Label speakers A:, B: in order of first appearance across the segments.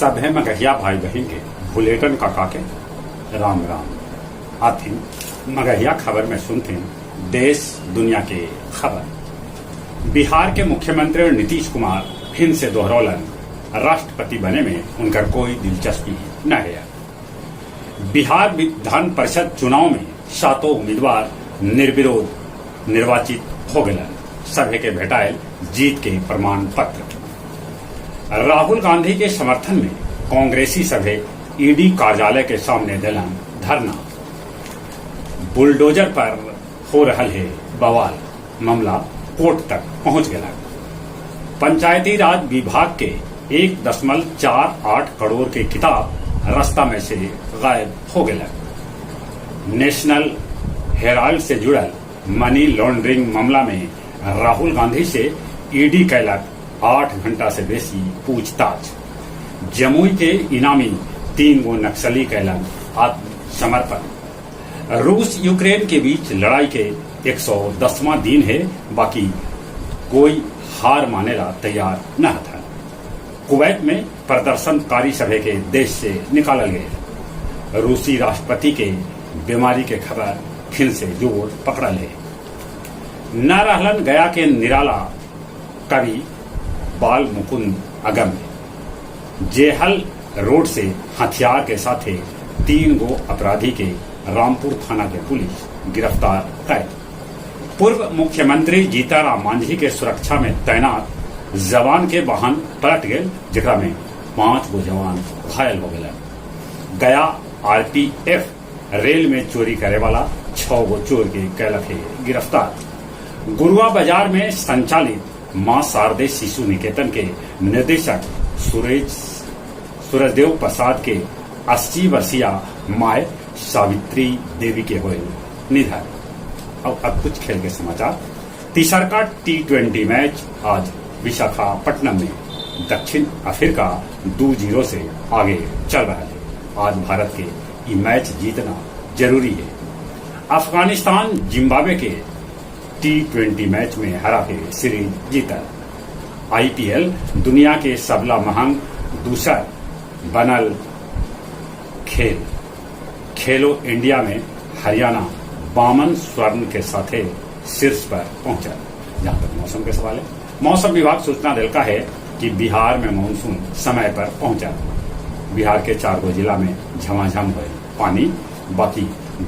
A: सब है मगहिया भाई बहन के बुलेटिन काका के राम राम। आथिन मगहिया खबर में सुनते हैं देश दुनिया के खबर। बिहार के मुख्यमंत्री नीतीश कुमार फिर से दोहरौलन राष्ट्रपति बने में उनका कोई दिलचस्पी न है। बिहार विधान परिषद चुनाव में 7 उम्मीदवार निर्विरोध निर्वाचित हो गए। सभे के भेटायल जीत के प्रमाण पत्र। राहुल गांधी के समर्थन में कांग्रेसी सभे ईडी कार्यालय के सामने दिलन धरना। बुलडोजर पर हो रहा है बवाल, मामला कोर्ट तक पहुंच गया। पंचायती राज विभाग के 1.48 करोड़ के किताब रास्ता में से गायब हो गया। नेशनल हेराल्ड से जुड़ल मनी लॉन्ड्रिंग मामला में राहुल गांधी से ईडी कैलक 8 घंटा से बेसी पूछताछ। जमुई के इनामी 3 गो नक्सली कैलन आत्मसमर्पण। रूस यूक्रेन के बीच लड़ाई के 110वां दिन है, बाकी कोई हार मानेला तैयार न था। कुवैत में प्रदर्शनकारी सभे के देश से निकाल गए। रूसी राष्ट्रपति के बीमारी के खबर फिर से जोर पकड़ल है। न रहलन गया के निराला कवि बाल मुकुंद अगम जेहल रोड से हथियार के साथ 3 गो अपराधी के रामपुर थाना के पुलिस गिरफ्तार कर। पूर्व मुख्यमंत्री जीतनराम मांझी के सुरक्षा में तैनात जवान के वाहन पलट गए, जेकरा में 5 गो जवान घायल हो गए। गया आरपीएफ रेल में चोरी करे वाला 6 गो चोर के कैलक गिरफ्तार। गुरुआ बाजार में संचालित मां शारदे शिशु निकेतन के निदेशक सूरजदेव प्रसाद के 80 वर्षीय माए सावित्री देवी के हुए निधन। अब कुछ खेल के समाचार। तीसरा T20 मैच आज विशाखापट्टनम में दक्षिण अफ्रीका 2-0 से आगे चल रहा है। आज भारत के ये मैच जीतना जरूरी है। अफगानिस्तान जिम्बाब्वे के T20 मैच में हरा के सीरीज जीता। IPL दुनिया के सबला महंग दूसर बनल खेल। खेलो इंडिया में हरियाणा 52 स्वर्ण के साथ शीर्ष पर पहुंचा। जहां तक मौसम के सवाल है, मौसम विभाग सूचना दिलका है कि बिहार में मानसून समय पर पहुंचा। बिहार के 4 गो जिला में झमाझम हुए पानी, बाकी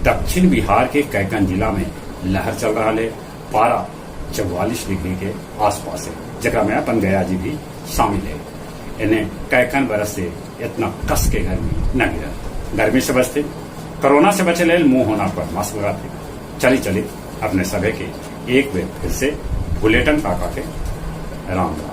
A: दक्षिण बिहार के कैकन जिला में लहर चल रहा है। पारा 44 डिग्री के आसपास है, जगह में अपन गया जी भी शामिल है। इन्हें कैकन बरस से इतना कस के गर्मी न गिरा। गर्मी से बचते, कोरोना से बचे ले मुंह होना पर मास्क लगाते। चली अपने सभे के एक बेर फिर से बुलेटिन काका के राम राम।